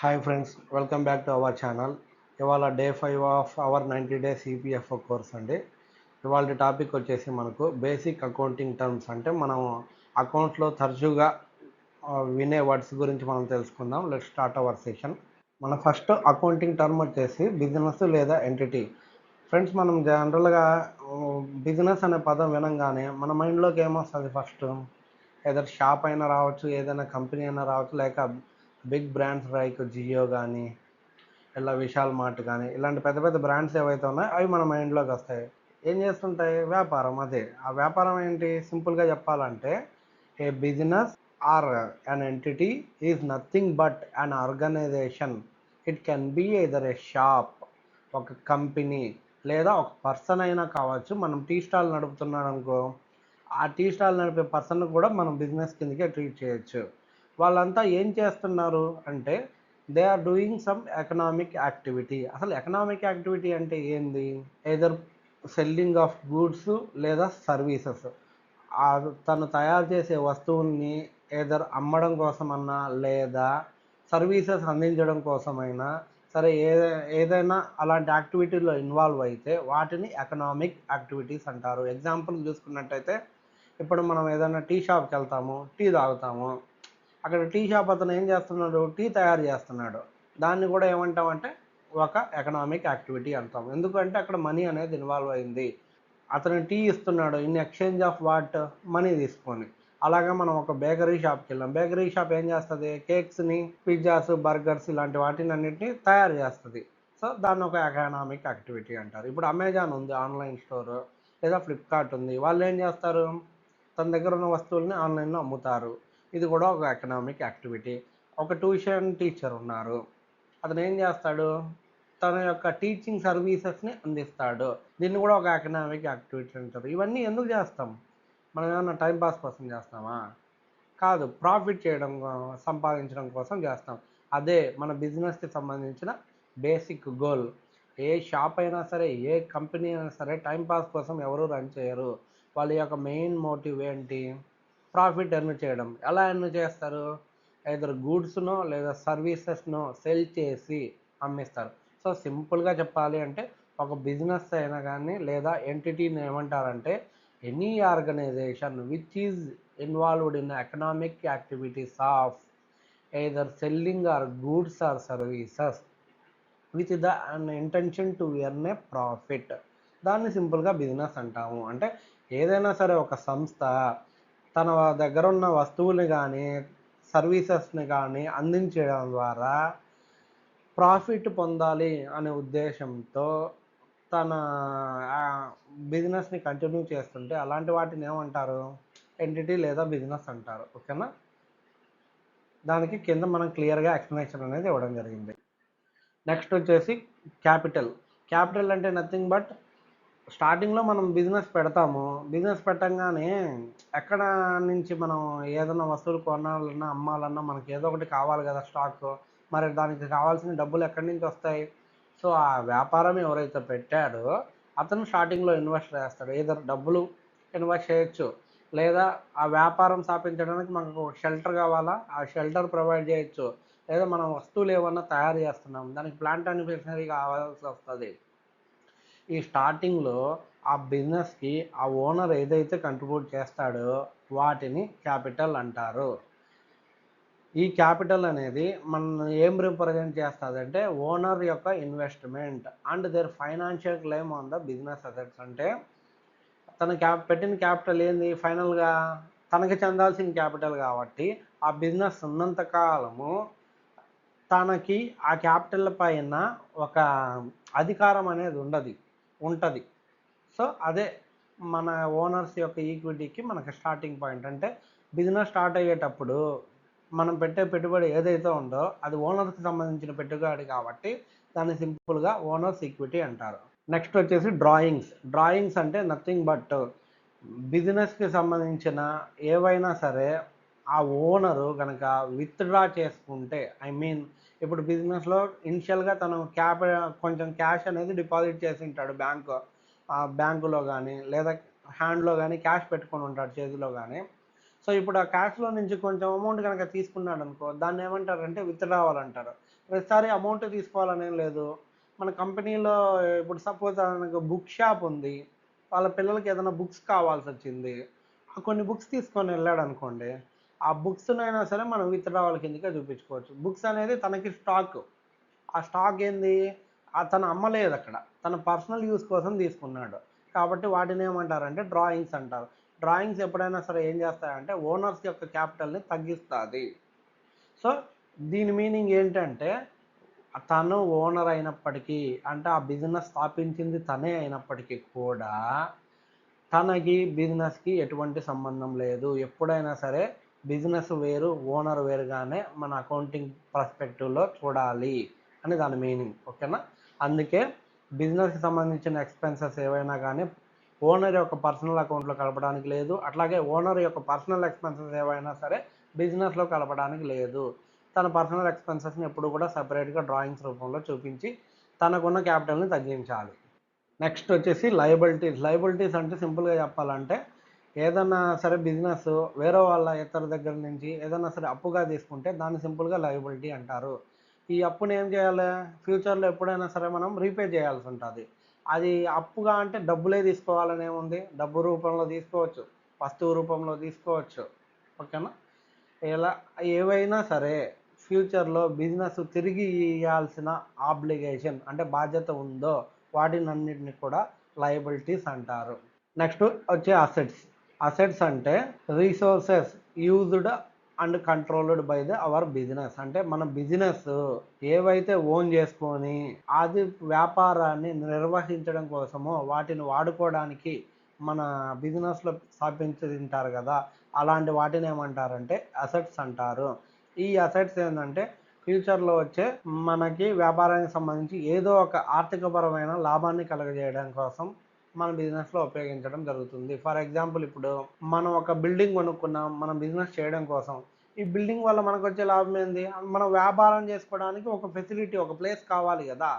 Hi friends, welcome back to our channel. ఇవాళ day 5 of our 90 days EPFO course అండి. ఇవాళ topic వచ్చేసి మనకు బేసిక్ అకౌంటింగ్ టర్మ్స్, అంటే మనం అకౌంట్లో తరచుగా వినే వర్డ్స్ గురించి మనం తెలుసుకుందాం. Let start our session. మన ఫస్ట్ అకౌంటింగ్ టర్మ్ వచ్చేసి బిజినెస్ లేదా ఎంటిటీ. ఫ్రెండ్స్, మనం జనరల్గా బిజినెస్ అనే పదం వినంగానే మన మైండ్లోకి ఏమొస్తుంది? ఫస్ట్ ఏదైనా షాప్ అయినా రావచ్చు, ఏదైనా కంపెనీ అయినా రావచ్చు, లేక బిగ్ బ్రాండ్స్ లైక్ జియో కానీ, ఇలా విశాల్ మార్ట్ కానీ, ఇలాంటి పెద్ద పెద్ద బ్రాండ్స్ ఏవైతే ఉన్నాయో అవి మన మైండ్లోకి వస్తాయి. ఏం చేస్తుంటాయి? వ్యాపారం. అదే ఆ వ్యాపారం ఏంటి? సింపుల్గా చెప్పాలంటే a business or an entity is nothing but an organisation. It can be either a shop, ఒక కంపెనీ, లేదా ఒక పర్సన్ అయినా కావచ్చు. మనం టీ స్టాల్ నడుపుతున్నాడు అనుకో, ఆ టీ స్టాల్ నడిపే పర్సన్ కూడా మనం బిజినెస్ కిందకే ట్రీట్ చేయొచ్చు. వాళ్ళంతా ఏం చేస్తున్నారు అంటే they are doing some economic activity. అసలు ఎకనామిక్ యాక్టివిటీ అంటే ఏంది? ఎదర్ సెల్లింగ్ ఆఫ్ గూడ్స్ లేదా సర్వీసెస్. తను తయారు చేసే వస్తువుల్ని ఏదర్ అమ్మడం కోసమన్నా లేదా సర్వీసెస్ అందించడం కోసమైనా సరే, ఏదైనా అలాంటి యాక్టివిటీలో ఇన్వాల్వ్ అయితే వాటిని ఎకనామిక్ యాక్టివిటీస్ అంటారు. ఎగ్జాంపుల్ చూసుకున్నట్టయితే, ఇప్పుడు మనం ఏదైనా టీ షాప్కి వెళ్తాము, టీ తాగుతాము. అక్కడ టీ షాప్ అతను ఏం చేస్తున్నాడు? టీ తయారు చేస్తున్నాడు. దాన్ని కూడా ఏమంటామంటే ఒక ఎకనామిక్ యాక్టివిటీ అంటాం. ఎందుకంటే అక్కడ మనీ అనేది ఇన్వాల్వ్ అయింది. అతను టీ ఇస్తున్నాడు in exchange of what? Money తీసుకొని. అలాగే మనం ఒక బేకరీ షాప్కి వెళ్ళాం. బేకరీ షాప్ ఏం చేస్తుంది? కేక్స్ని, పిజ్జాస్, బర్గర్స్ ఇలాంటి వాటిని అన్నింటినీ తయారు చేస్తుంది. సో దాన్ని ఒక ఎకనామిక్ యాక్టివిటీ అంటారు. ఇప్పుడు అమెజాన్ ఉంది, ఆన్లైన్ స్టోర్, లేదా ఫ్లిప్కార్ట్ ఉంది. వాళ్ళు ఏం చేస్తారు? తన దగ్గర ఉన్న వస్తువుల్ని ఆన్లైన్లో అమ్ముతారు. ఇది కూడా ఒక ఎకనామిక్ యాక్టివిటీ. ఒక ట్యూషన్ టీచర్ ఉన్నారు. అతను ఏం చేస్తాడు? తన యొక్క టీచింగ్ సర్వీసెస్ని అందిస్తాడు. దీన్ని కూడా ఒక ఎకనామిక్ యాక్టివిటీ అంటారు. ఇవన్నీ ఎందుకు చేస్తాం? మనం ఏమన్నా టైంపాస్ కోసం చేస్తామా? కాదు, ప్రాఫిట్ చేయడం, సంపాదించడం కోసం చేస్తాం. అదే మన బిజినెస్కి సంబంధించిన బేసిక్ గోల్. ఏ షాప్ అయినా సరే, ఏ కంపెనీ అయినా సరే టైంపాస్ కోసం ఎవరు రన్ చేయరు. వాళ్ళ యొక్క మెయిన్ మోటివ్ ఏంటి? ప్రాఫిట్ ఎర్న్ చేయడం. ఎలా ఎర్న్ చేస్తారు? ఐదర్ గూడ్స్నో లేదా సర్వీసెస్నో సెల్ చేసి అమ్మిస్తారు. సో సింపుల్గా చెప్పాలి అంటే ఒక బిజినెస్ అయినా కానీ లేదా ఎంటిటీని ఏమంటారంటే any organization which is involved in economic activities of either selling or goods or services with the an intention to earn a profit. దాన్ని సింపుల్గా బిజినెస్ అంటాము. అంటే ఏదైనా సరే ఒక సంస్థ తన దగ్గర ఉన్న వస్తువుని కానీ సర్వీసెస్ని కానీ అందించడం ద్వారా ప్రాఫిట్ పొందాలి అనే ఉద్దేశంతో తన బిజినెస్ని కంటిన్యూ చేస్తుంటే అలాంటి వాటిని ఏమంటారు? ఎంటిటీ లేదా బిజినెస్ అంటారు. ఓకేనా? దానికి కింద మనం క్లియర్గా ఎక్స్ప్లెనేషన్ అనేది ఇవ్వడం జరిగింది. నెక్స్ట్ వచ్చేసి క్యాపిటల్. క్యాపిటల్ అంటే నథింగ్ బట్ స్టార్టింగ్లో మనం బిజినెస్ పెడతాము. బిజినెస్ పెట్టంగానే ఎక్కడ నుంచి మనం ఏదైనా వస్తువులు కొనాలన్నా అమ్మాలన్నా మనకి ఏదో ఒకటి కావాలి కదా, స్టాక్. మరి దానికి కావాల్సిన డబ్బులు ఎక్కడి నుంచి వస్తాయి? సో ఆ వ్యాపారం ఎవరైతే పెట్టాడో అతను స్టార్టింగ్లో ఇన్వెస్ట్ చేస్తాడు. ఏదో డబ్బులు ఇన్వెస్ట్ చేయొచ్చు, లేదా ఆ వ్యాపారం స్థాపించడానికి మనకు షెల్టర్ కావాలా, ఆ షెల్టర్ ప్రొవైడ్ చేయొచ్చు, లేదా మనం వస్తువులు ఏమన్నా తయారు చేస్తున్నాం దానికి ప్లాంట్ అండ్ మెషినరీ కావాల్సి వస్తుంది. ఈ స్టార్టింగ్లో ఆ బిజినెస్కి ఆ ఓనర్ ఏదైతే కంట్రిబ్యూట్ చేస్తాడో వాటిని క్యాపిటల్ అంటారు. ఈ క్యాపిటల్ అనేది మన ఏం రిప్రజెంట్ చేస్తుంది అంటే ఓనర్ యొక్క investment and their financial claim on the business assets. అంటే తన పెట్టిన క్యాపిటల్ ఏంది? ఫైనల్గా తనకి చెందాల్సిన క్యాపిటల్ కాబట్టి ఆ బిజినెస్ ఉన్నంత కాలము తనకి ఆ క్యాపిటల్ పైన ఒక అధికారం అనేది ఉంటుంది. సో అదే మన ఓనర్స్ యొక్క ఈక్విటీకి మనకి స్టార్టింగ్ పాయింట్. అంటే బిజినెస్ స్టార్ట్ అయ్యేటప్పుడు మనం పెట్టే పెట్టుబడి ఏదైతే ఉందో అది ఓనర్స్కి సంబంధించిన పెట్టుబడి కాబట్టి దాన్ని సింపుల్గా ఓనర్స్ ఈక్విటీ అంటారు. నెక్స్ట్ వచ్చేసి డ్రాయింగ్స్. డ్రాయింగ్స్ అంటే నథింగ్ బట్ బిజినెస్కి సంబంధించిన ఏవైనా సరే ఆ ఓనరు కనుక విత్డ్రా చేసుకుంటే, ఐ మీన్ ఇప్పుడు బిజినెస్లో ఇనిషియల్గా తను కొంచెం క్యాష్ అనేది డిపాజిట్ చేసి ఉంటాడు బ్యాంకులో కానీ లేదా హ్యాండ్లో కానీ క్యాష్ పెట్టుకొని ఉంటాడు చేతిలో కానీ. సో ఇప్పుడు ఆ క్యాష్లో నుంచి కొంచెం అమౌంట్ కనుక తీసుకున్నాడు అనుకో, దాన్ని ఏమంటారంటే విత్డ్రావల్ అంటారు. ప్రతిసారి అమౌంట్ తీసుకోవాలనేం లేదు. మన కంపెనీలో ఇప్పుడు సపోజ్ మనకు బుక్ షాప్ ఉంది. వాళ్ళ పిల్లలకి ఏదైనా బుక్స్ కావాల్సొచ్చింది. కొన్ని బుక్స్ తీసుకొని వెళ్ళాడనుకోండి. ఆ బుక్స్‌నైనా సరే మనం విత్‌డ్రావల్ కిందకే చూపించుకోవచ్చు. బుక్స్ అనేది తనకి స్టాక్. ఆ స్టాక్ ఏంది? తను అమ్మలేదక్కడ. తన పర్సనల్ యూజ్ కోసం తీసుకున్నాడు. కాబట్టి వాటినేమంటారంటే డ్రాయింగ్స్ అంటారు. డ్రాయింగ్స్ ఎప్పుడైనా సరే ఏం చేస్తాయంటే ఓనర్స్ యొక్క క్యాపిటల్‌ని తగ్గిస్తాది. సో, దీని మీనింగ్ ఏంటంటే తను ఓనర్ అయినప్పటికీ, అంటే ఆ బిజినెస్ స్థాపించింది తనే అయినప్పటికీ కూడా తనకి బిజినెస్‌కి ఎటువంటి సంబంధం లేదు. ఎప్పుడైనా సరే బిజినెస్ వేరు, ఓనర్ వేరుగానే మన అకౌంటింగ్ పర్స్పెక్టివ్‌లో చూడాలి అని దాని మీనింగ్. ఓకేనా? అందుకే బిజినెస్‌కి సంబంధించిన ఎక్స్‌పెన్సెస్ ఏవైనా గానీ ఓనర్ యొక్క పర్సనల్ అకౌంట్‌లో కలపడానికి లేదు. అట్లాగే ఓనర్ యొక్క పర్సనల్ ఎక్స్‌పెన్సెస్ ఏవైనా సరే బిజినెస్‌లో కలపడానికి లేదు. తన పర్సనల్ ఎక్స్‌పెన్సెస్‌ని ఎప్పుడు కూడా సెపరేట్‌గా డ్రాయింగ్స్ రూపంలో చూపించి తనకున్న క్యాపిటల్‌ని తగ్గించాలి. నెక్స్ట్ వచ్చేసి లయబిలిటీస్. లయబిలిటీస్ అంటే సింపుల్‌గా చెప్పాలంటే ఏదన్నా సరే బిజినెస్ వేరే వాళ్ళ ఇతర దగ్గర నుంచి ఏదన్నా సరే అప్పుగా తీసుకుంటే దాన్ని సింపుల్‌గా లయబిలిటీ అంటారు. ఈ అప్పుని ఏం చేయాలి? ఫ్యూచర్‌లో ఎప్పుడైనా సరే మనం రీపే చేయాల్సి ఉంటది. అది అప్పుగా అంటే డబ్బులే తీసుకోవాలని ఏముంది? డబ్బు రూపంలో తీసుకోవచ్చు, వస్తువు రూపంలో తీసుకోవచ్చు. ఓకేనా? ఇలా ఏవైనా సరే ఫ్యూచర్‌లో బిజినెస్ తిరిగి ఇయ్యాల్సిన ఆబ్లిగేషన్ అంటే బాధ్యత ఉందో వాటినన్నిటిని కూడా లయబిలిటీస్ అంటారు. నెక్స్ట్ వచ్చే అసెట్స్. అసెట్స్ అంటే resources used and controlled by our business. అంటే మన బిజినెస్ ఏవైతే ఓన్ చేసుకొని అది వ్యాపారాన్ని నిర్వహించడం కోసమో వాటిని వాడుకోవడానికి మన బిజినెస్లో స్థాపించుంటారు కదా, అలాంటి వాటిని ఏమంటారంటే అసెట్స్ అంటారు. ఈ అసెట్స్ ఏంటంటే ఫ్యూచర్లో వచ్చే మనకి వ్యాపారానికి సంబంధించి ఏదో ఒక ఆర్థికపరమైన లాభాన్ని కలుగజేయడం కోసం మన బిజినెస్లో ఉపయోగించడం జరుగుతుంది. ఫర్ ఎగ్జాంపుల్ ఇప్పుడు మనం ఒక బిల్డింగ్ కొనుక్కున్నాం మనం బిజినెస్ చేయడం కోసం. ఈ బిల్డింగ్ వల్ల మనకు వచ్చే లాభం ఏంది? మనం వ్యాపారం చేసుకోవడానికి ఒక ఫెసిలిటీ, ఒక ప్లేస్ కావాలి కదా.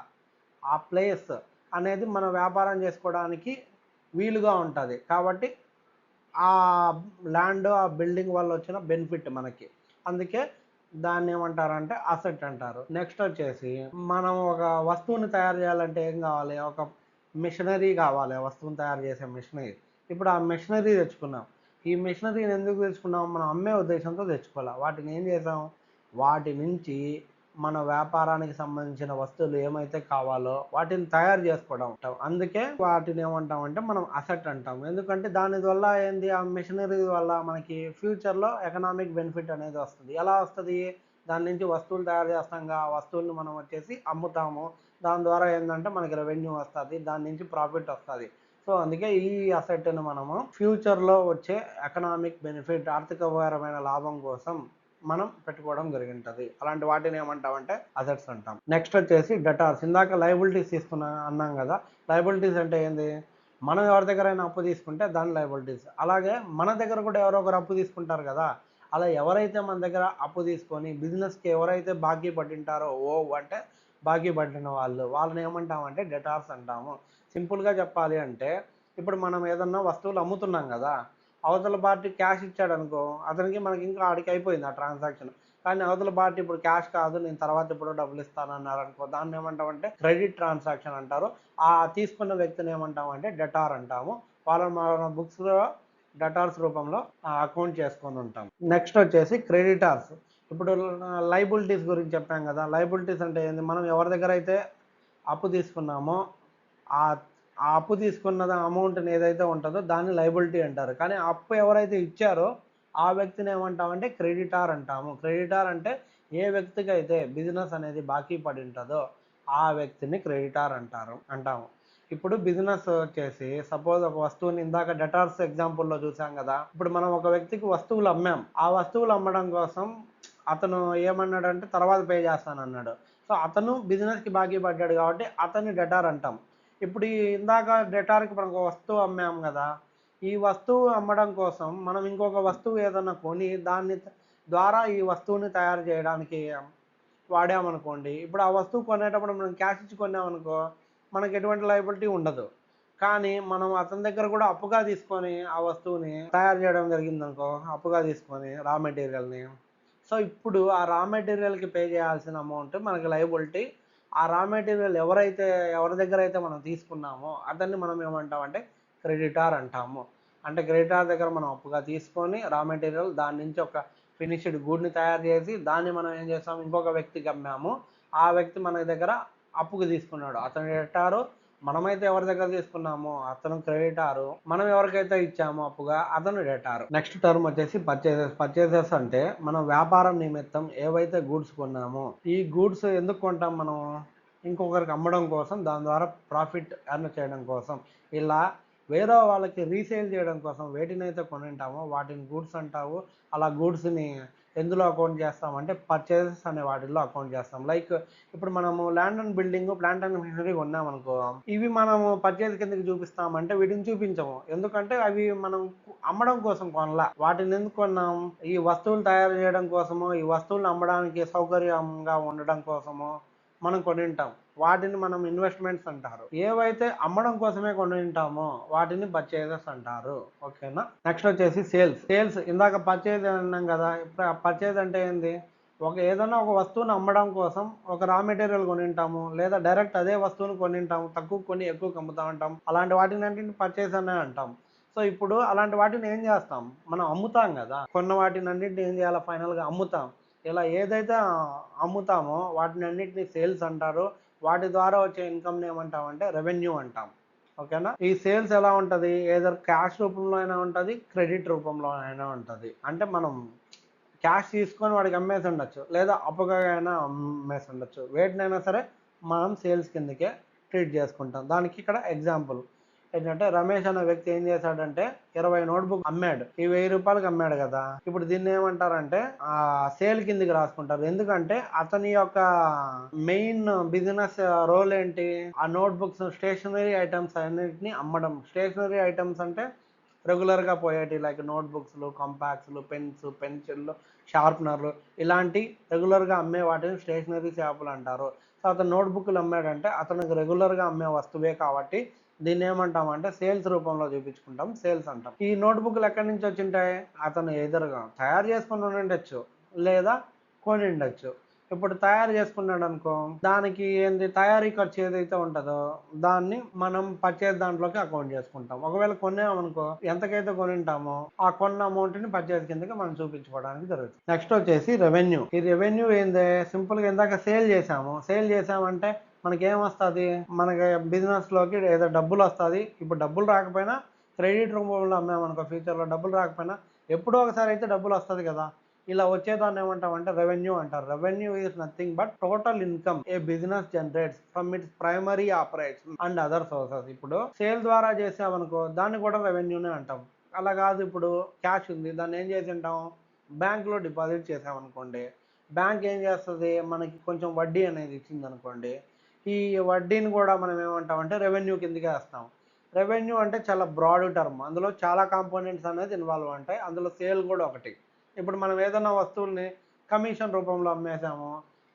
ఆ ప్లేస్ అనేది మనం వ్యాపారం చేసుకోవడానికి వీలుగా ఉంటుంది. కాబట్టి ఆ ల్యాండ్, ఆ బిల్డింగ్ వల్ల వచ్చిన బెనిఫిట్ మనకి. అందుకే దాన్ని ఏమంటారంటే అసెట్ అంటారు. నెక్స్ట్ వచ్చేసి మనం ఒక వస్తువుని తయారు చేయాలంటే ఏం కావాలి? ఒక మిషనరీ కావాలి. ఆ వస్తువుని తయారు చేసే మిషనరీ. ఇప్పుడు ఆ మిషనరీ తెచ్చుకున్నాం. ఈ మిషనరీని ఎందుకు తెచ్చుకున్నాం? మనం అమ్మే ఉద్దేశంతో తెచ్చుకోవాలి. వాటిని ఏం చేసాం? వాటి నుంచి మన వ్యాపారానికి సంబంధించిన వస్తువులు ఏమైతే కావాలో వాటిని తయారు చేసుకోవడం అంటాం. అందుకే వాటిని ఏమంటామంటే మనం అసెట్ అంటాం. ఎందుకంటే దాని వల్ల ఏంది? ఆ మిషనరీ వల్ల మనకి ఫ్యూచర్‌లో ఎకనామిక్ బెనిఫిట్ అనేది వస్తది. ఎలా వస్తది? దాని నుంచి వస్తువులు తయారు చేస్తాంగా, ఆ వస్తువుల్ని మనం వచ్చేసి అమ్ముతాము. దాని ద్వారా ఏందంటే మనకి రెవెన్యూ వస్తది. దాని నుంచి ప్రాఫిట్ వస్తది. సో, అందుకే ఈ అసెట్‌ని మనము ఫ్యూచర్‌లో వచ్చే ఎకనామిక్ బెనిఫిట్, ఆర్థికపరమైన లాభం కోసం మనం పెట్టుకోవడం జరిగింటది. అలాంటి వాటిని ఏమంటామంటే అసెట్స్ అంటాం. నెక్స్ట్ వచ్చేసి డెటార్స్. ఇందాక లయబిలిటీస్ తీసుకున్నా అన్నాం కదా. లయబిలిటీస్ అంటే ఏంది? మనం ఎవరి దగ్గరైనా అప్పు తీసుకుంటే దాని లయబిలిటీస్. అలాగే మన దగ్గర కూడా ఎవరో ఒకరు అప్పు తీసుకుంటారు కదా. అలా ఎవరైతే మన దగ్గర అప్పు తీసుకొని బిజినెస్‌కి ఎవరైతే బాకీ పడింటారో అంటే బాకీ పడిన వాళ్ళని ఏమంటామంటే డెటార్స్ అంటాము. సింపుల్‌గా చెప్పాలి అంటే ఇప్పుడు మనం ఏదన్నా వస్తువులు అమ్ముతున్నాం కదా. అవతల పార్టీ క్యాష్ ఇచ్చాడనుకో, అతనికి మనకి ఇంకా ఆడికి అయిపోయింది ఆ ట్రాన్సాక్షన్. కానీ అవతల పార్టీ ఇప్పుడు క్యాష్ కాదు, నేను తర్వాత ఎప్పుడో డబ్బులు ఇస్తానన్నారనుకో, దాన్ని ఏమంటామంటే క్రెడిట్ ట్రాన్సాక్షన్ అంటారు. ఆ తీసుకున్న వ్యక్తిని ఏమంటామంటే డెటార్ అంటాము. వాళ్ళని మన బుక్స్‌లో డెటార్స్ రూపంలో అకౌంట్ చేసుకొని ఉంటాం. నెక్స్ట్ వచ్చేసి క్రెడిటార్స్. ఇప్పుడు లయబిలిటీస్ గురించి చెప్పాం కదా. లయబిలిటీస్ అంటే ఏంది? మనం ఎవరి దగ్గర అయితే అప్పు తీసుకున్నామో ఆ ఆ అప్పు తీసుకున్న అమౌంట్‌ని ఏదైతే ఉంటదో దాన్ని లయబిలిటీ అంటారు. కానీ అప్పు ఎవరైతే ఇచ్చారో ఆ వ్యక్తిని ఏమంటామంటే క్రెడిటార్ అంటాము. క్రెడిటార్ అంటే ఏ వ్యక్తికైతే బిజినెస్ అనేది బాకీ పడి ఉంటదో ఆ వ్యక్తిని క్రెడిటార్ అంటాము. ఇప్పుడు బిజినెస్ వచ్చేసి సపోజ్ ఒక వస్తువుని ఇందాక డెటార్స్ ఎగ్జాంపుల్‌లో చూసాం కదా. ఇప్పుడు మనం ఒక వ్యక్తికి వస్తువులు అమ్మాం. ఆ వస్తువులు అమ్మడం కోసం అతను ఏమన్నాడంటే తర్వాత పే చేస్తానన్నాడు. సో, అతను బిజినెస్‌కి బాకీ పడ్డాడు కాబట్టి అతన్ని డెటార్ అంటాం. ఇప్పుడు ఇందాక డెటార్‌కి మనం ఒక వస్తువు అమ్మాం కదా. ఈ వస్తువు అమ్మడం కోసం మనం ఇంకొక వస్తువు ఏదన్నా కొని దాన్ని ద్వారా ఈ వస్తువుని తయారు చేయడానికి వాడామనుకోండి. ఇప్పుడు ఆ వస్తువు కొనేటప్పుడు మనం క్యాష్ ఇచ్చి కొన్నామనుకో, మనకు ఎటువంటి లయబిలిటీ ఉండదు. కానీ మనం అతని దగ్గర కూడా అప్పుగా తీసుకొని ఆ వస్తువుని తయారు చేయడం జరిగిందనుకో, అప్పుగా తీసుకొని రా మెటీరియల్‌ని. సో ఇప్పుడు ఆ రా మెటీరియల్కి పే చేయాల్సిన అమౌంట్ మనకి లయబిలిటీ. ఆ రా మెటీరియల్ ఎవరి దగ్గర అయితే మనం తీసుకున్నామో అతన్ని మనం ఏమంటామంటే క్రెడిటార్ అంటాము. అంటే క్రెడిటార్ దగ్గర మనం అప్పుగా తీసుకొని రా మెటీరియల్ దాని నుంచి ఒక ఫినిష్డ్ గూడ్ని తయారు చేసి దాన్ని మనం ఏం చేస్తాం, ఇంకొక వ్యక్తికి అమ్మాము. ఆ వ్యక్తి మన దగ్గర అప్పుకు తీసుకున్నాడు, అతను డెటారు. మనమైతే ఎవరి దగ్గర తీసుకున్నామో అతను క్రెడిటారు, మనం ఎవరికైతే ఇచ్చామో అప్పుగా అతను డెటారు. నెక్స్ట్ టర్మ్ వచ్చేసి పర్చేసెస్. పర్చేసెస్ అంటే మనం వ్యాపారం నిమిత్తం ఏవైతే గూడ్స్ కొన్నామో ఈ గూడ్స్ ఎందుకు కొంటాం మనం, ఇంకొకరికి అమ్మడం కోసం, దాని ద్వారా ప్రాఫిట్ ఎర్న్ చేయడం కోసం, ఇలా వేరే వాళ్ళకి రీసేల్ చేయడం కోసం వేటినైతే కొనింటామో వాటిని గూడ్స్ అంటావు. అలా గూడ్స్ని ఎందులో అకౌంట్ చేస్తామంటే పర్చేసెస్ అనే వాటిల్లో అకౌంట్ చేస్తాం. లైక్ ఇప్పుడు మనము land and building, plant and machinery కొన్నామనుకో, ఇవి మనము పర్చేజ్ కిందకి చూపిస్తామంటే వీటిని చూపించము. ఎందుకంటే అవి మనం అమ్మడం కోసం కొనలా. వాటిని ఎందుకు కొన్నాం, ఈ వస్తువులు తయారు చేయడం కోసమో, ఈ వస్తువులను అమ్మడానికి సౌకర్యంగా ఉండడం కోసమో మనం కొనింటాం. వాటిని మనం ఇన్వెస్ట్మెంట్స్ అంటారు. ఏవైతే అమ్మడం కోసమే కొనింటామో వాటిని పర్చేజెస్ అంటారు. ఓకేనా. నెక్స్ట్ వచ్చేసి సేల్స్. సేల్స్ ఇందాక పర్చేజ్ అన్నాం కదా, ఇప్పుడు పర్చేజ్ అంటే ఏంది, ఏదైనా ఒక వస్తువుని అమ్మడం కోసం ఒక రా మెటీరియల్ కొనింటాము, లేదా డైరెక్ట్ అదే వస్తువుని కొనింటాము, తక్కువ కొని ఎక్కువ అమ్ముతా ఉంటాం. అలాంటి వాటిని అంటే పర్చేజ్ అనే అంటాం. సో ఇప్పుడు అలాంటి వాటిని ఏం చేస్తాం, మనం అమ్ముతాం కదా, కొన్న వాటిని అన్నింటిని ఏం చేయాలి, ఫైనల్గా అమ్ముతాం. ఇలా ఏదైతే అమ్ముతామో వాటిని అన్నింటినీ సేల్స్ అంటారు. వాటి ద్వారా వచ్చే ఇన్కమ్ని ఏమంటామంటే రెవెన్యూ అంటాం. ఓకేనా. ఈ సేల్స్ ఎలా ఉంటుంది, ఏదర్ క్యాష్ రూపంలో అయినా ఉంటుంది, క్రెడిట్ రూపంలో అయినా ఉంటుంది. అంటే మనం క్యాష్ తీసుకొని వాడికి అమ్మేసి ఉండొచ్చు, లేదా అప్పుగా అయినా అమ్మేసి ఉండొచ్చు. వేటినైనా సరే మనం సేల్స్ కిందకే ట్రీట్ చేసుకుంటాం. దానికి ఇక్కడ ఎగ్జాంపుల్ ఏంటంటే, రమేష్ అనే వ్యక్తి ఏం చేశాడంటే 20 నోట్బుక్ అమ్మాడు. ఈ 1000 రూపాయలకి అమ్మాడు కదా. ఇప్పుడు దీన్ని ఏమంటారంటే ఆ సేల్ కిందకి రాసుకుంటారు. ఎందుకంటే అతని యొక్క మెయిన్ బిజినెస్ రోల్ ఏంటి, ఆ నోట్బుక్స్, స్టేషనరీ ఐటమ్స్ అన్నిటిని అమ్మడం. స్టేషనరీ ఐటమ్స్ అంటే రెగ్యులర్గా పోయేటి, లైక్ నోట్బుక్స్లు, కంపాక్స్లు, పెన్స్, పెన్సిళ్ళు, షార్ప్నర్లు, ఇలాంటి రెగ్యులర్గా అమ్మే వాటిని స్టేషనరీ షాపులు అంటారు. సో అతను నోట్బుక్లు అమ్మాడంటే అతనికి రెగ్యులర్గా అమ్మే వస్తువే కాబట్టి దీన్ని ఏమంటామంటే సేల్స్ రూపంలో చూపించుకుంటాం, సేల్స్ అంటాం. ఈ నోట్బుక్లు ఎక్కడి నుంచి వచ్చింటాయి, అతను ఎదురుగా తయారు చేసుకుని ఉండొచ్చు, లేదా కొని ఉండొచ్చు. ఇప్పుడు తయారు చేసుకున్నాడు అనుకో, దానికి ఏంది తయారీ ఖర్చు ఏదైతే ఉంటుందో దాన్ని మనం పర్చేజ్ దాంట్లోకి అకౌంట్ చేసుకుంటాం. ఒకవేళ కొన్నామనుకో, ఎంతకైతే కొనింటామో ఆ కొన్న అమౌంట్ని పర్చేజ్ కిందకి మనం చూపించుకోవడానికి జరుగుతుంది. నెక్స్ట్ వచ్చేసి రెవెన్యూ. ఈ రెవెన్యూ ఏంది, సింపుల్గా ఇందాక సేల్ చేసామంటే మనకి ఏమొస్తుంది, మనకి బిజినెస్లోకి ఏదో డబ్బులు వస్తుంది. ఇప్పుడు డబ్బులు రాకపోయినా క్రెడిట్ రూపంలో అమ్మామనుకో, ఫ్యూచర్లో డబ్బులు రాకపోయినా ఎప్పుడో ఒకసారి అయితే డబ్బులు వస్తుంది కదా. ఇలా వచ్చేదాన్ని ఏమంటామంటే రెవెన్యూ అంటారు. Revenue is nothing but total income A business generates from it's primary operation and other sources. ఇప్పుడు సేల్ ద్వారా చేసామనుకో దాన్ని కూడా రెవెన్యూనే అంటాం. అలా కాదు, ఇప్పుడు క్యాష్ ఉంది, దాన్ని ఏం చేసి ఉంటాం, బ్యాంక్లో డిపాజిట్ చేసామనుకోండి, బ్యాంక్ ఏం చేస్తుంది, మనకి కొంచెం వడ్డీ అనేది ఇచ్చింది అనుకోండి, ఈ వడ్డీని కూడా మనం ఏమంటామంటే రెవెన్యూ కిందకే వేస్తాం. రెవెన్యూ అంటే చాలా బ్రాడ్ టర్మ్, అందులో చాలా కాంపోనెంట్స్ అనేది ఇన్వాల్వ్ ఉంటాయి, అందులో సేల్ కూడా ఒకటి. ఇప్పుడు మనం ఏదైనా వస్తువుల్ని కమిషన్ రూపంలో అమ్మేసాము,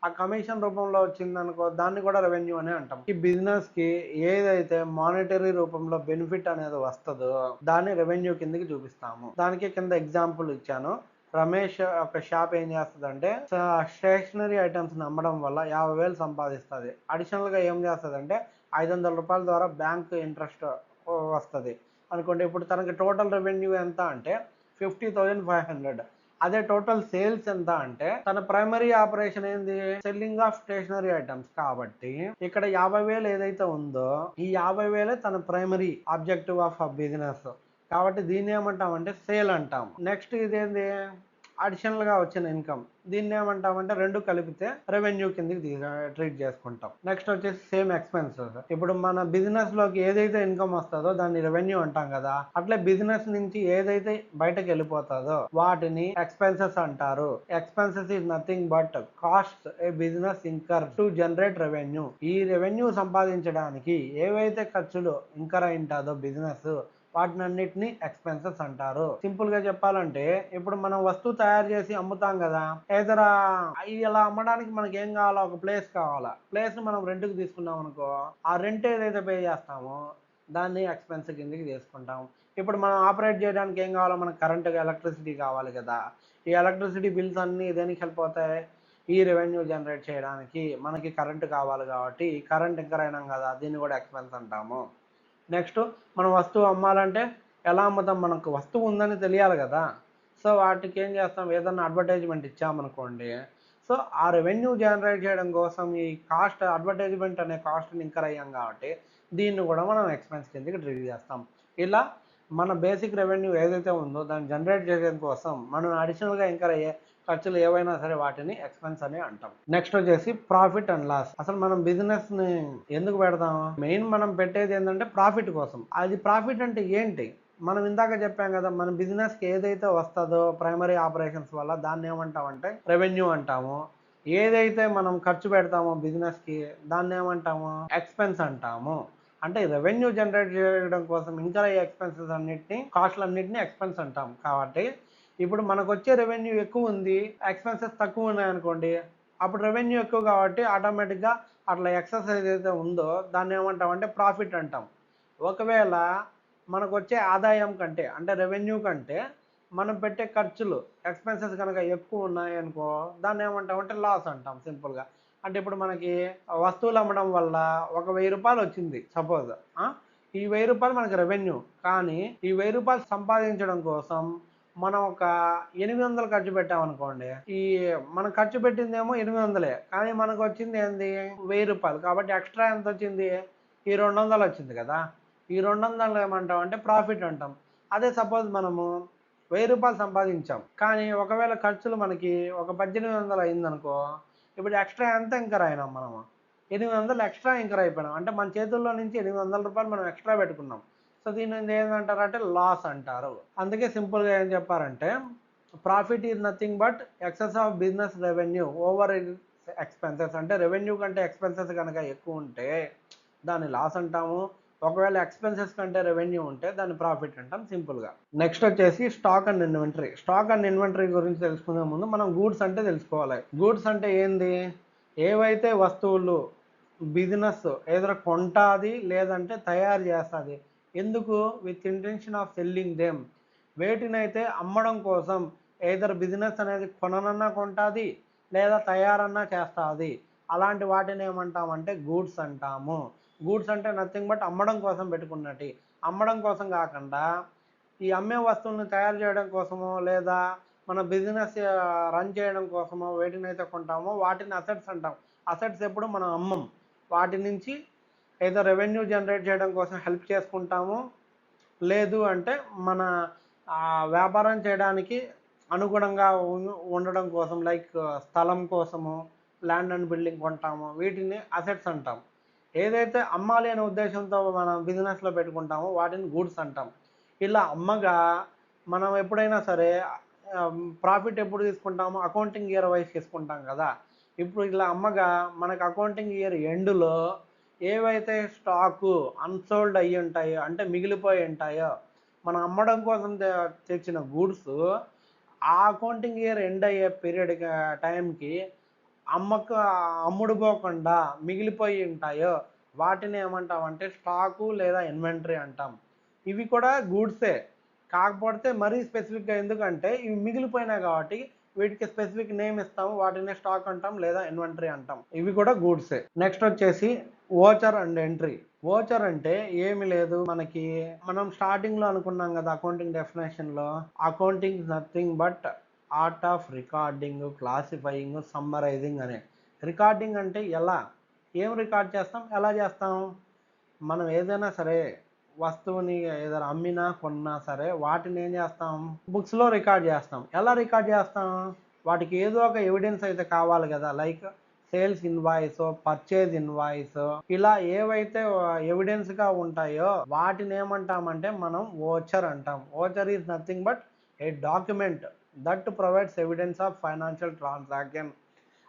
ఆ కమిషన్ రూపంలో వచ్చిందనుకో దాన్ని కూడా రెవెన్యూ అనే అంటాం. ఈ బిజినెస్కి ఏదైతే మానిటరీ రూపంలో బెనిఫిట్ అనేది వస్తుందో దాన్ని రెవెన్యూ కిందకి చూపిస్తాము. దానికి కింద ఎగ్జాంపుల్ ఇచ్చాను. రమేష్ ఒక షాప్ ఏం చేస్తుందంటే స్టేషనరీ ఐటమ్స్ అమ్మడం వల్ల 50,000 సంపాదిస్తుంది. అడిషనల్గా ఏం చేస్తుందంటే 500 రూపాయల ద్వారా బ్యాంక్ ఇంట్రెస్ట్ వస్తుంది అనుకోండి. ఇప్పుడు తనకి టోటల్ రెవెన్యూ ఎంత అంటే 50,500. అదే టోటల్ సేల్స్ ఎంత అంటే, తన ప్రైమరీ ఆపరేషన్ ఏంది, సెల్లింగ్ ఆఫ్ స్టేషనరీ ఐటమ్స్ కాబట్టి ఇక్కడ 50,000 ఏదైతే ఉందో ఈ 50,000 తన ప్రైమరీ ఆబ్జెక్టివ్ ఆఫ్ బిజినెస్ కాబట్టి దీన్ని ఏమంటామంటే సేల్ అంటాం. నెక్స్ట్ ఇదేంది, అడిషనల్గా వచ్చిన ఇన్కమ్, దీన్ని ఏమంటామంటే రెండు కలిపితే రెవెన్యూ కిందకి ట్రీట్ చేసుకుంటాం. నెక్స్ట్ వచ్చేసి సేమ్ ఎక్స్పెన్సెస్. ఇప్పుడు మన బిజినెస్లోకి ఏదైతే ఇన్కమ్ వస్తుందో దాన్ని రెవెన్యూ అంటాం కదా, అట్లే బిజినెస్ నుంచి ఏదైతే బయటకు వెళ్ళిపోతుందో వాటిని ఎక్స్పెన్సెస్ అంటారు. Expenses is nothing but cost A business incur to generate revenue. ఈ రెవెన్యూ సంపాదించడానికి ఏవైతే ఖర్చులు ఇంకర్ అయి ఉంటుందో బిజినెస్, వాటినన్నిటిని ఎక్స్పెన్సెస్ అంటారు. సింపుల్ గా చెప్పాలంటే, ఇప్పుడు మనం వస్తువు తయారు చేసి అమ్ముతాం కదా, ఏదైనా ఇలా అమ్మడానికి మనకి ఏం కావాలా, ఒక ప్లేస్ కావాలా. ప్లేస్ మనం రెంట్కి తీసుకున్నాం అనుకో, ఆ రెంట్ ఏదైతే పే చేస్తామో దాన్ని ఎక్స్పెన్స్ కిందకి తీసుకుంటాం. ఇప్పుడు మనం ఆపరేట్ చేయడానికి ఏం కావాలో, మనకు కరెంట్, ఎలక్ట్రిసిటీ కావాలి కదా. ఈ ఎలక్ట్రిసిటీ బిల్స్ అన్నీ దేనికి హెల్ప్ అవుతాయి? ఈ రెవెన్యూ జనరేట్ చేయడానికి. మనకి కరెంట్ కావాలి కాబట్టి కరెంట్ ఇంకర్ అయినాం కదా, దీన్ని కూడా ఎక్స్పెన్స్ అంటాము. నెక్స్ట్ మనం వస్తువు అమ్మాలంటే ఎలా అమ్ముతాం? మనకు వస్తువు ఉందని తెలియాలి కదా. సో వాటికి ఏం చేస్తాం? ఏదన్నా అడ్వర్టైజ్మెంట్ ఇచ్చామనుకోండి, సో ఆ రెవెన్యూ జనరేట్ చేయడం కోసం ఈ కాస్ట్, అడ్వర్టైజ్మెంట్ అనే కాస్ట్ని ఇంకర్ అయ్యాం కాబట్టి దీన్ని కూడా మనం ఎక్స్పెన్స్ కిందకి ట్రీట్ చేస్తాం. ఇలా మన బేసిక్ రెవెన్యూ ఏదైతే ఉందో దాన్ని జనరేట్ చేయడం కోసం మనం అడిషనల్గా ఇంకర్ అయ్యే ఖర్చులు ఏవైనా సరే వాటిని ఎక్స్పెన్స్ అని అంటాం. నెక్స్ట్ వచ్చేసి ప్రాఫిట్ అండ్ లాస్. అసలు మనం బిజినెస్ ని ఎందుకు పెడతాం? మెయిన్ మనం పెట్టేది ఏంటంటే ప్రాఫిట్ కోసం. అది ప్రాఫిట్ అంటే ఏంటి? మనం ఇందాక చెప్పాం కదా, మన బిజినెస్కి ఏదైతే వస్తుందో ప్రైమరీ ఆపరేషన్స్ వల్ల దాన్ని ఏమంటామంటే రెవెన్యూ అంటాము. ఏదైతే మనం ఖర్చు పెడతామో బిజినెస్కి దాన్ని ఏమంటాము? ఎక్స్పెన్స్ అంటాము. అంటే రెవెన్యూ జనరేట్ చేయడం కోసం ఇంకా ఎక్స్పెన్సెస్ అన్నిటిని, కాస్ట్లు అన్నిటిని ఎక్స్పెన్స్ అంటాం. కాబట్టి ఇప్పుడు మనకు వచ్చే రెవెన్యూ ఎక్కువ ఉంది, ఎక్స్పెన్సెస్ తక్కువ ఉన్నాయనుకోండి, అప్పుడు రెవెన్యూ ఎక్కువ కాబట్టి ఆటోమేటిక్గా అట్లా ఎక్సెస్ ఏదైతే ఉందో దాన్ని ఏమంటామంటే ప్రాఫిట్ అంటాం. ఒకవేళ మనకు వచ్చే ఆదాయం కంటే అంటే రెవెన్యూ కంటే మనం పెట్టే ఖర్చులు ఎక్స్పెన్సెస్ కనుక ఎక్కువ ఉన్నాయనుకో దాన్ని ఏమంటామంటే లాస్ అంటాం సింపుల్గా. అంటే ఇప్పుడు మనకి వస్తువులు అమ్మడం వల్ల ఒక 1000 రూపాయలు వచ్చింది సపోజ్. ఈ 1000 రూపాయలు మనకి రెవెన్యూ, కానీ ఈ 1000 రూపాయలు సంపాదించడం కోసం మనం ఒక 800 ఖర్చు పెట్టామనుకోండి, ఈ మనం ఖర్చు పెట్టిందేమో 800, కానీ మనకు వచ్చింది ఏంది? 1000 రూపాయలు. కాబట్టి ఎక్స్ట్రా ఎంత వచ్చింది? ఈ 200 వచ్చింది కదా. ఈ 200 ఏమంటాం అంటే ప్రాఫిట్ అంటాం. అదే సపోజ్ మనము 1000 రూపాయలు సంపాదించాం, కానీ ఒకవేళ ఖర్చులు మనకి ఒక 1800 అయిందనుకో, ఇప్పుడు ఎక్స్ట్రా ఎంత ఇంకర్ అయినాం? మనము 800 ఎక్స్ట్రా ఇంకర్ అయిపోయినాం. అంటే మన చేతుల్లో నుంచి 800 రూపాయలు మనం ఎక్స్ట్రా పెట్టుకున్నాం. సో దీన్ని ఏమంటారు అంటే లాస్ అంటారు. అందుకే సింపుల్గా ఏం చెప్పారంటే profit is nothing but excess of business revenue over expenses. అంటే రెవెన్యూ కంటే ఎక్స్పెన్సెస్ కనుక ఎక్కువ ఉంటే దాన్ని లాస్ అంటాము. ఒకవేళ ఎక్స్పెన్సెస్ కంటే రెవెన్యూ ఉంటే దాన్ని ప్రాఫిట్ అంటాం సింపుల్గా. నెక్స్ట్ వచ్చేసి stock and inventory. Stock and inventory గురించి తెలుసుకునే ముందు మనం గూడ్స్ అంటే తెలుసుకోవాలి. గూడ్స్ అంటే ఏంది? ఏవైతే వస్తువులు బిజినెస్ ఏదో కొంటాది లేదంటే తయారు చేస్తుంది, ఎందుకు? With intention of selling them. వేటినైతే అమ్మడం కోసం ఏదర్ బిజినెస్ అనేది కొననన్నా కొంటుంది లేదా తయారన్నా చేస్తుంది, అలాంటి వాటిని ఏమంటామంటే గూడ్స్ అంటాము. గూడ్స్ అంటే నథింగ్ బట్ అమ్మడం కోసం పెట్టుకున్నట్టు. అమ్మడం కోసం కాకుండా ఈ అమ్మే వస్తువులను తయారు చేయడం కోసమో లేదా మన బిజినెస్ రన్ చేయడం కోసమో వేటినైతే కొంటామో వాటిని అసెట్స్ అంటాం. అసెట్స్ ఎప్పుడు మనం అమ్మం, వాటి నుంచి ఏదో రెవెన్యూ జనరేట్ చేయడం కోసం హెల్ప్ చేసుకుంటాము, లేదు అంటే మన వ్యాపారం చేయడానికి అనుగుణంగా ఉండడం కోసం లైక్ స్థలం కోసము ల్యాండ్ అండ్ బిల్డింగ్ కొంటాము, వీటిని అసెట్స్ అంటాం. ఏదైతే అమ్మాలి అనే ఉద్దేశంతో మనం బిజినెస్లో పెట్టుకుంటామో వాటిని గూడ్స్ అంటాం. ఇలా అమ్మగా మనం ఎప్పుడైనా సరే ప్రాఫిట్ ఎప్పుడు తీసుకుంటామో అకౌంటింగ్ ఇయర్ వైజ్ తీసుకుంటాం కదా. ఇప్పుడు ఇలా అమ్మగా మనకు అకౌంటింగ్ ఇయర్ ఎండ్లో ఏవైతే స్టాకు అన్సోల్డ్ అయ్యి ఉంటాయో అంటే మిగిలిపోయి ఉంటాయో మనం అమ్మడం కోసం తెచ్చిన గూడ్స్ ఆ అకౌంటింగ్ ఇయర్ ఎండ్ అయ్యే పీరియడ్ టైంకి అమ్ముడుపోకుండా మిగిలిపోయి ఉంటాయో వాటిని ఏమంటామంటే స్టాకు లేదా ఇన్వెంటరీ అంటాం. ఇవి కూడా గూడ్సే, కాకపోతే మరీ స్పెసిఫిక్గా ఎందుకంటే ఇవి మిగిలిపోయినాయి కాబట్టి వీటికి స్పెసిఫిక్ నేమ్ ఇస్తాము, వాటిని స్టాక్ అంటాం లేదా ఇన్వెంటరీ అంటాం. ఇవి కూడా గూడ్సే. నెక్స్ట్ వచ్చేసి ఓచర్ అండ్ ఎంట్రీ. ఓచర్ అంటే ఏమి లేదు, మనకి మనం స్టార్టింగ్లో అనుకున్నాం కదా అకౌంటింగ్ డెఫినేషన్లో, accounting nothing but art of recording, classifying, summarising అనే. రికార్డింగ్ అంటే ఎలా, ఏం రికార్డ్ చేస్తాం, ఎలా చేస్తాం? మనం ఏదైనా సరే వస్తువుని ఏదైనా అమ్మినా కొన్నా సరే వాటిని ఏం చేస్తాం? బుక్స్లో రికార్డ్ చేస్తాం. ఎలా రికార్డ్ చేస్తాం? వాటికి ఏదో ఒక ఎవిడెన్స్ అయితే కావాలి కదా, like sales invoice, purchase invoice, ఇలా ఏవైతే ఎవిడెన్స్గా ఉంటాయో వాటిని ఏమంటామంటే మనం ఓచర్ అంటాం. Voucher is nothing but A document that provides evidence of financial transaction.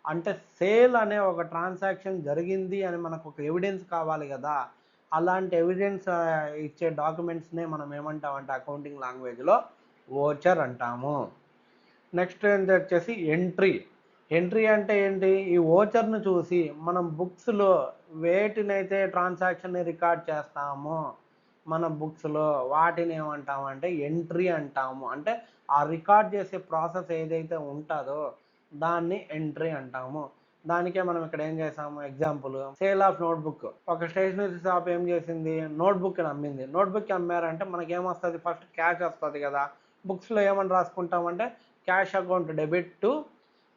అంటే సేల్ అనే ఒక ట్రాన్సాక్షన్ జరిగింది అని మనకు ఒక ఎవిడెన్స్ కావాలి కదా, అలాంటి ఎవిడెన్స్ ఇచ్చే డాక్యుమెంట్స్నే మనం ఏమంటామంటే అకౌంటింగ్ లాంగ్వేజ్లో ఓచర్ అంటాము. నెక్స్ట్ ఏంటి వచ్చేసి ఎంట్రీ. ఎంట్రీ అంటే ఏంటి? ఈ ఓచర్ను చూసి మనం బుక్స్లో వేటినైతే ట్రాన్సాక్షన్ని రికార్డ్ చేస్తామో మన బుక్స్లో వాటిని ఏమంటామంటే ఎంట్రీ అంటాము. అంటే ఆ రికార్డ్ చేసే ప్రాసెస్ ఏదైతే ఉంటుందో దాన్ని ఎంట్రీ అంటాము. దానికే మనం ఇక్కడ ఏం చేసాము, ఎగ్జాంపుల్ సేల్ ఆఫ్ నోట్బుక్. ఒక స్టేషనరీ షాప్ ఏం చేసింది, నోట్బుక్ అమ్మింది. నోట్బుక్ అమ్మారంటే మనకేమొస్తుంది, ఫస్ట్ క్యాష్ వస్తుంది కదా. బుక్స్లో ఏమని రాసుకుంటామంటే cash account debit to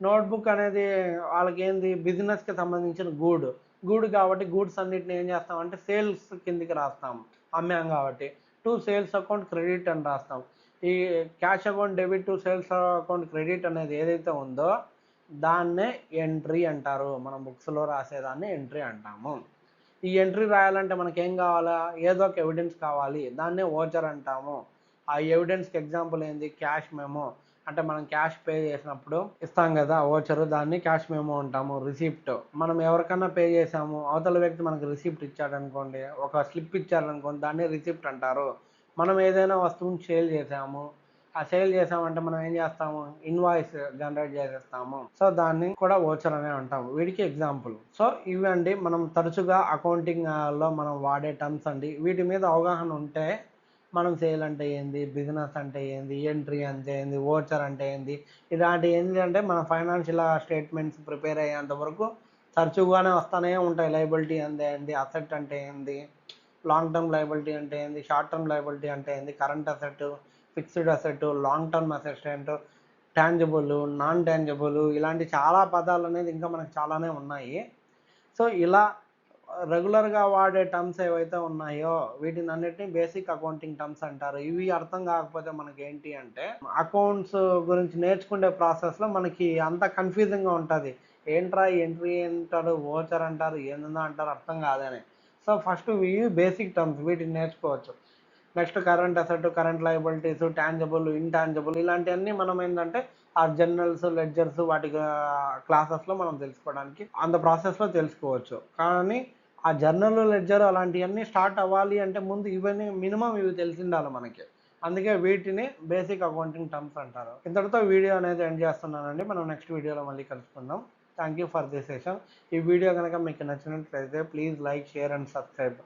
notebook అనేది వాళ్ళకి ఏంది, బిజినెస్కి సంబంధించిన గూడ్ కాబట్టి గూడ్స్ అన్నిటిని ఏం చేస్తామంటే సేల్స్ కిందికి రాస్తాం, అమ్మాం కాబట్టి. టు సేల్స్ అకౌంట్ క్రెడిట్ అని రాస్తాం. ఈ cash account debit to sales account credit అనేది ఏదైతే ఉందో దాన్నే ఎంట్రీ అంటారు. మనం బుక్స్లో రాసేదాన్ని ఎంట్రీ అంటాము. ఈ ఎంట్రీ రాయాలంటే మనకేం కావాలా, ఏదో ఒక ఎవిడెన్స్ కావాలి, దాన్నే ఓచర్ అంటాము. ఆ ఎవిడెన్స్కి ఎగ్జాంపుల్ ఏంది, క్యాష్ మెమో. అంటే మనం క్యాష్ పే చేసినప్పుడు ఇస్తాం కదా ఓచరు, దాన్ని క్యాష్ మెమో అంటాము. రిసిప్ట్, మనం ఎవరికన్నా పే చేసాము, అవతల వ్యక్తి మనకు రిసిప్ట్ ఇచ్చాడనుకోండి, ఒక స్లిప్ ఇచ్చారనుకోండి, దాన్ని రిసిప్ట్ అంటారు. మనం ఏదైనా వస్తువుని సేల్ చేసాము, ఆ సేల్ చేసామంటే మనం ఏం చేస్తాము, ఇన్వాయిస్ జనరేట్ చేసేస్తాము. సో దాన్ని కూడా ఓచర్ అనే అంటాము. వీటికి ఎగ్జాంపుల్. సో ఇవండి మనం తరచుగా అకౌంటింగ్ లో మనం వాడే టర్మ్స్ అండి. వీటి మీద అవగాహన ఉంటే మనం సేల్ అంటే ఏంది, బిజినెస్ అంటే ఏంది, ఎంట్రీ అంటే ఏంది, ఓచర్ అంటే ఏంది, ఇలాంటి ఏంటి అంటే మన ఫైనాన్షియల్ స్టేట్మెంట్స్ ప్రిపేర్ అయ్యేంత వరకు తరచుగానే వస్తూనే ఉంటాయి. లైబిలిటీ అంటే ఏంది, అసెట్ అంటే ఏంది, లాంగ్ టర్మ్ లైబిలిటీ అంటే ఏంది, షార్ట్ టర్మ్ లైబిలిటీ అంటే ఏంది, current asset, fixed asset, long term asset, tangible, non tangible, ఇలాంటి చాలా పదాలు అనేది ఇంకా మనకు చాలానే ఉన్నాయి. సో ఇలా రెగ్యులర్గా వాడే టర్మ్స్ ఏవైతే ఉన్నాయో వీటిని అన్నిటిని బేసిక్ అకౌంటింగ్ టర్మ్స్ అంటారు. ఇవి అర్థం కాకపోతే మనకి ఏంటి అంటే అకౌంట్స్ గురించి నేర్చుకునే ప్రాసెస్లో మనకి అంత కన్ఫ్యూజింగ్గా ఉంటుంది. ఏంట్రా ఎంట్రీ అంటారు, ఓచర్ అంటారు, ఏందో అంటారు, అర్థం కాదని. సో ఫస్ట్ ఇవి బేసిక్ టర్మ్స్, వీటిని నేర్చుకోవచ్చు. Next current asset, current liabilities, tangible, intangible, ఇలాంటివన్నీ మనం ఏంటంటే ఆ జర్నల్స్, లెడ్జర్స్, వాటి క్లాసెస్లో మనం తెలుసుకోవడానికి అంత ప్రాసెస్లో తెలుసుకోవచ్చు. కానీ ఆ జర్నల్, లెడ్జర్ అలాంటివన్నీ స్టార్ట్ అవ్వాలి అంటే ముందు ఇవన్నీ మినిమం ఇవి తెలిసి ఉండాలి మనకి. అందుకే వీటిని బేసిక్ అకౌంటింగ్ టర్మ్స్ అంటారు. ఇంతటితో వీడియో అనేది ఎండ్ చేస్తున్నానండి. మనం నెక్స్ట్ వీడియోలో మళ్ళీ కలుసుకుందాం. Thank you for this session. ఈ వీడియో కనుక మీకు నచ్చినట్లయితే please like, share and subscribe.